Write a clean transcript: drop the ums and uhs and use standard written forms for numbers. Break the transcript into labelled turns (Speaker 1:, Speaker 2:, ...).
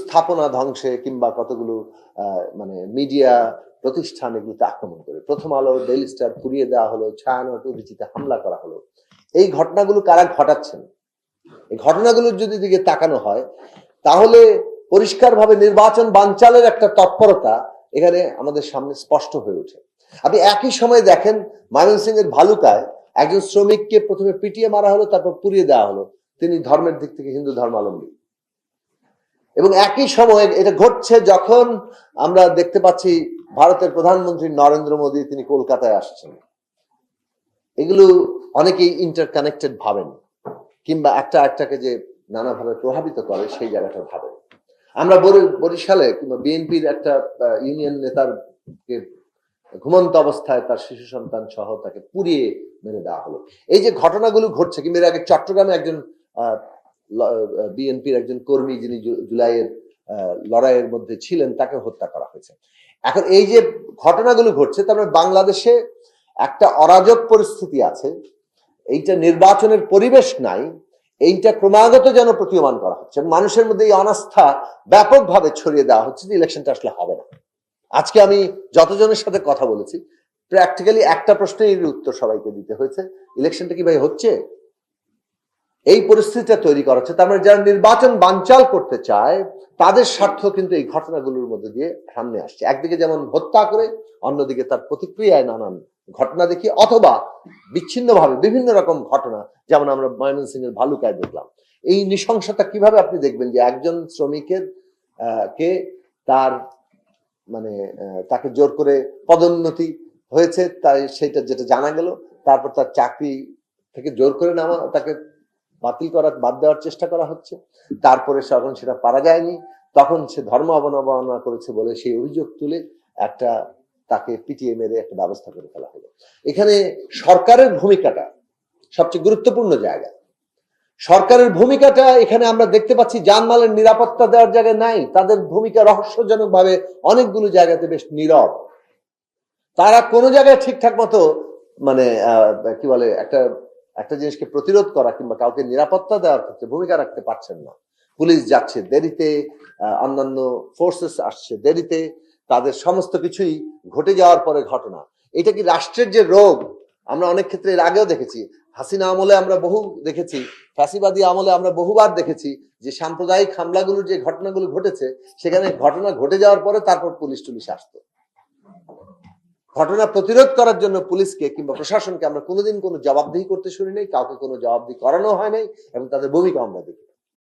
Speaker 1: স্থাপনা ধ্বংসে কিংবা কতগুলো মানে মিডিয়া প্রতিষ্ঠান এগুলোতে আক্রমণ করে। প্রথম আলো, ডেইলি স্টার পুড়িয়ে দেওয়া হলো, ছায়ানট উদীচিতে হামলা করা হলো। এই ঘটনাগুলো কারা ঘটাচ্ছেন? এই ঘটনাগুলোর যদি দিকে তাকানো হয় তাহলে পরিষ্কারভাবে নির্বাচন বানচালের একটা তৎপরতা এখানে আমাদের সামনে স্পষ্ট হয়ে ওঠে। আপনি একই সময় দেখেন ময়মনসিংহের ভালুকায় একজন শ্রমিককে প্রথমে পিটিয়ে মারা হলো, তারপর পুড়িয়ে দেওয়া হলো। তিনি ধর্মের দিক থেকে হিন্দু ধর্মাবলম্বী। এবং একই সময়ে এটা ঘটছে যখন আমরা দেখতে পাচ্ছি ভারতের প্রধানমন্ত্রী নরেন্দ্র মোদী তিনি কলকাতায় আসছেন। এগুলো অনেকেই ইন্টারকানেক্টেড ভাবেন, কিংবা একটা একটাকে যে নানাভাবে প্রভাবিত করে সেই জায়গাটা ভাবেন। আমরা বরিশালে কিংবা বিএনপির একটা ইউনিয়ন নেতার ঘুমন্ত অবস্থায় তার শিশু সন্তান সহ তাকে পুড়িয়ে মেরে দেওয়া হলো। এই যে ঘটনাগুলো ঘটছে, কিংবা এর আগে চট্টগ্রামে একজন বিএনপির একজন কর্মী যিনি জুলাইয়ের লড়াইয়ের মধ্যে ছিলেন তাকে হত্যা করা হয়েছে। এখন এই যে ঘটনাগুলো ঘটছে, তার মানে বাংলাদেশে একটা অরাজক পরিস্থিতি আছে, এইটা নির্বাচনের পরিবেশ নাই, এইটা ক্রমাগত যেন প্রতীয়মান করা হচ্ছে। মানুষের মধ্যে এই অনাস্থা ব্যাপকভাবে ছড়িয়ে দেওয়া হচ্ছে যে ইলেকশনটা আসলে হবে না। আজকে আমি যতজনের সাথে কথা বলেছি, প্র্যাকটিক্যালি একটা প্রশ্নের উত্তর সবাইকে দিতে হয়েছে, ইলেকশনটা কি ভাই হচ্ছে? এই পরিস্থিতিটা তৈরি করা হচ্ছে। তার মানে যারা নির্বাচন বানচাল করতে চায় তাদের স্বার্থ কিন্তু এই ঘটনাগুলোর মধ্যে দিয়ে সামনে আসছে। একদিকে যেমন হত্যা করে, অন্যদিকে তার প্রতিক্রিয়ায় নানান ঘটনা দেখি, অথবা বিচ্ছিন্নভাবে বিভিন্ন রকম ঘটনা, যেমন আমরা ময়মনসিংহের ভালুকায় দেখলাম। এই নৃশংসতা কিভাবে আপনি দেখবেন যে একজন শ্রমিকের কে তার মানে তাকে জোর করে পদোন্নতি হয়েছে, তাই সেটা যেটা জানা গেল, তারপর তার চাকরি থেকে জোর করে তাকে বাতিল করার, বাদ দেওয়ার চেষ্টা করা হচ্ছে। তারপরে যখন সেটা পারা যায়নি, তখন সে ধর্ম অবলম্বনা করেছে বলে সেই অভিযোগ তুলে একটা তাকে পিটিয়ে মেরে একটা ব্যবস্থা করে ফেলা হলো। এখানে সরকারের ভূমিকাটা সবচেয়ে গুরুত্বপূর্ণ জায়গা। সরকারের ভূমিকাটা এখানে আমরা দেখতে পাচ্ছি জানমালের নিরাপত্তা দেওয়ার জায়গায় নাই। তাদের ভূমিকা রহস্যজনক ভাবে অনেকগুলো জায়গাতে বেশ নীরব। তারা কোনো জায়গায় ঠিকঠাক মতো মানে কি বলে একটা জিনিসকে প্রতিরোধ করা কিংবা কাউকে নিরাপত্তা দেওয়ার ক্ষেত্রে ভূমিকা রাখতে পারছেন না। পুলিশ যাচ্ছে দেরিতে, অন্যান্য ফোর্সেস আসছে দেরিতে, তাদের সমস্ত কিছুই ঘটে যাওয়ার পরে ঘটনা। এটা কি রাষ্ট্রের যে রোগ? আমরা অনেক ক্ষেত্রে এর আগেও দেখেছি, হাসিনা আমলে আমরা বহু দেখেছি, ফ্যাসিবাদী আমলে আমরা বহুবার দেখেছি যে সাম্প্রদায়িক হামলাগুলোর যে ঘটনাগুলো ঘটেছে, সেখানে ঘটনা ঘটে যাওয়ার পরে তারপর পুলিশ আসতো। ঘটনা প্রতিরোধ করার জন্য পুলিশকে কিংবা প্রশাসনকে আমরা কোনোদিন কোনো জবাবদিহি করতে শুনি নাই, কাউকে কোনো জবাবদিহি করানো হয় নাই, এবং তাদের ভূমিকা আমরা দেখি।